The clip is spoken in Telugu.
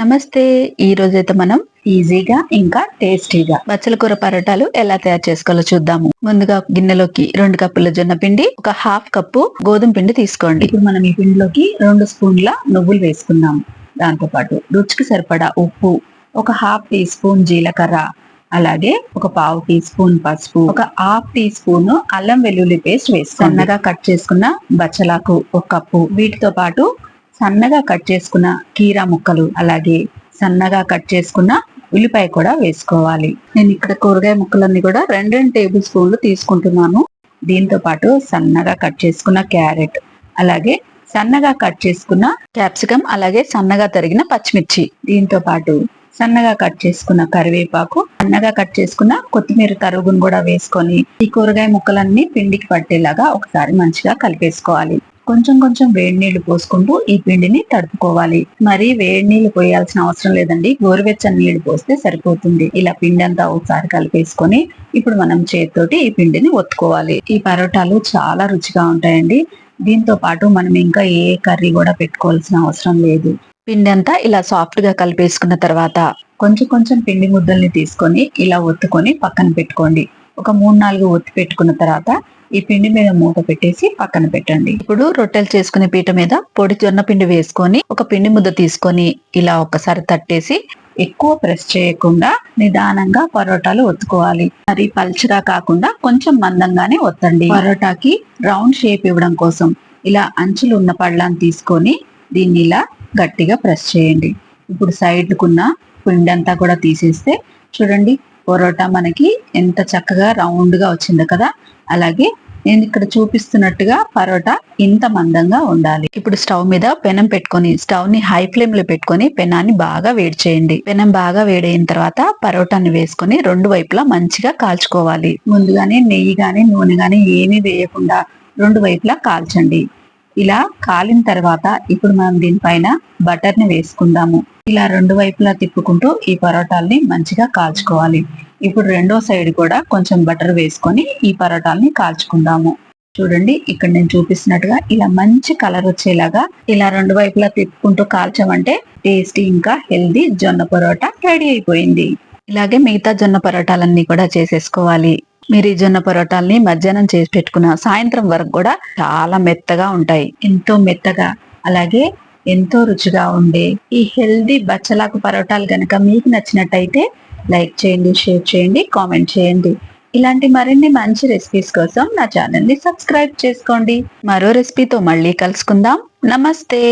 నమస్తే. ఈ రోజైతే మనం ఈజీగా ఇంకా టేస్టీగా బచ్చల కూర పరోటాలు ఎలా తయారు చేసుకోవాలో చూద్దాము. ముందుగా గిన్నెలోకి 2 కప్పుల జొన్న పిండి, ఒక హాఫ్ కప్పు గోధుమ పిండి తీసుకోండి. ఇప్పుడు మనం ఈ పిండిలోకి 2 స్పూన్ల నువ్వులు వేసుకుందాం. దాంతో పాటు రుచికి సరిపడా ఉప్పు, ఒక హాఫ్ టీ స్పూన్ జీలకర్ర, అలాగే ఒక పావు టీ స్పూన్ పసుపు, ఒక హాఫ్ టీ స్పూన్ అల్లం వెల్లుల్లి పేస్ట్ వేసుకోండి. సన్నగా కట్ చేసుకున్న బచ్చలాకు ఒక కప్పు, వీటితో పాటు సన్నగా కట్ చేసుకున్న కీరా ముక్కలు, అలాగే సన్నగా కట్ చేసుకున్న ఉల్లిపాయ కూడా వేసుకోవాలి. నేను ఇక్కడ కూరగాయ ముక్కలన్నీ కూడా 2 టేబుల్ స్పూన్లు తీసుకుంటున్నాను. దీంతో పాటు సన్నగా కట్ చేసుకున్న క్యారెట్, అలాగే సన్నగా కట్ చేసుకున్న క్యాప్సికం, అలాగే సన్నగా తరిగిన పచ్చిమిర్చి, దీంతో పాటు సన్నగా కట్ చేసుకున్న కరివేపాకు, సన్నగా కట్ చేసుకున్న కొత్తిమీర తరుగును కూడా వేసుకొని ఈ కూరగాయ ముక్కలన్నీ పిండికి పట్టేలాగా ఒకసారి మంచిగా కలిపేసుకోవాలి. కొంచెం కొంచెం వేడి నీళ్లు పోసుకుంటూ ఈ పిండిని తడుపుకోవాలి. మరి వేడి నీళ్లు పోయాల్సిన అవసరం లేదండి, గోరువెచ్చని నీళ్లు పోస్తే సరిపోతుంది. ఇలా పిండి అంతా ఒకసారి కలిపేసుకొని ఇప్పుడు మనం చేతితోటి ఈ పిండిని ఒత్తుకోవాలి. ఈ పరోటాలు చాలా రుచిగా ఉంటాయండి. దీంతో పాటు మనం ఇంకా ఏ కర్రీ కూడా పెట్టుకోవాల్సిన అవసరం లేదు. పిండి అంతా ఇలా సాఫ్ట్ గా కలిపేసుకున్న తర్వాత కొంచెం కొంచెం పిండి ముద్దల్ని తీసుకొని ఇలా ఒత్తుకొని పక్కన పెట్టుకోండి. ఒక 3-4 ఒత్తి పెట్టుకున్న తర్వాత ఈ పిండి మీద మూత పెట్టేసి పక్కన పెట్టండి. ఇప్పుడు రొట్టెలు చేసుకునే పీట మీద పొడి జొన్న పిండి వేసుకొని ఒక పిండి ముద్ద తీసుకొని ఇలా ఒక్కసారి తట్టేసి ఎక్కువ ప్రెస్ చేయకుండా నిదానంగా పరోటాలు ఒత్తుకోవాలి. మరి పల్చగా కాకుండా కొంచెం మందంగానే ఒత్తండి. పరోటాకి రౌండ్ షేప్ ఇవ్వడం కోసం ఇలా అంచులు ఉన్న పళ్ళాన్ని తీసుకొని దీన్ని ఇలా గట్టిగా ప్రెస్ చేయండి. ఇప్పుడు సైడ్కున్న పిండి అంతా కూడా తీసేస్తే చూడండి, పరోటా మనకి ఎంత చక్కగా రౌండ్ గా వచ్చింది కదా. అలాగే నేను ఇక్కడ చూపిస్తున్నట్టుగా పరోటా ఇంత మందంగా ఉండాలి. ఇప్పుడు స్టవ్ మీద పెనం పెట్టుకొని స్టవ్ ని హై ఫ్లేమ్ లో పెట్టుకొని పెనాన్ని బాగా వేడి చేయండి. పెనం బాగా వేడైన తర్వాత పరోటాని వేసుకొని 2 వైపులా మంచిగా కాల్చుకోవాలి. ముందుగానే నెయ్యి గాని నూనె గాని ఏమీ వేయకుండా 2 వైపులా కాల్చండి. ఇలా కాలిన తర్వాత ఇప్పుడు మనం దీనిపైన బటర్ ని వేసుకుందాము. ఇలా 2 వైపులా తిప్పుకుంటూ ఈ పరోటాల్ని మంచిగా కాల్చుకోవాలి. ఇప్పుడు రెండో సైడ్ కూడా కొంచెం బటర్ వేసుకొని ఈ పరోటాల్ని కాల్చుకుందాము. చూడండి, ఇక్కడ నేను చూపిస్తున్నట్టుగా ఇలా మంచి కలర్ వచ్చేలాగా ఇలా 2 వైపులా తిప్పుకుంటూ కాల్చామంటే టేస్టీ ఇంకా హెల్దీ జొన్న పరోటా రెడీ అయిపోయింది. ఇలాగే మిగతా జొన్న పరోటాలన్నీ కూడా చేసేసుకోవాలి. మీరు ఈ జొన్న పరోటాల్ని మధ్యాహ్నం చేసి పెట్టుకున్న సాయంత్రం వరకు కూడా చాలా మెత్తగా ఉంటాయి. ఎంతో మెత్తగా అలాగే ఎంతో రుచిగా ఉండే ఈ హెల్దీ బచ్చలాకు పరోటాలు గనక మీకు నచ్చినట్టయితే లైక్ చేయండి, షేర్ చేయండి, కామెంట్ చేయండి. ఇలాంటి మరిన్ని మంచి రెసిపీస్ కోసం నా ఛానల్ ని సబ్స్క్రైబ్ చేసుకోండి. మరో రెసిపీతో మళ్ళీ కలుసుకుందాం. నమస్తే.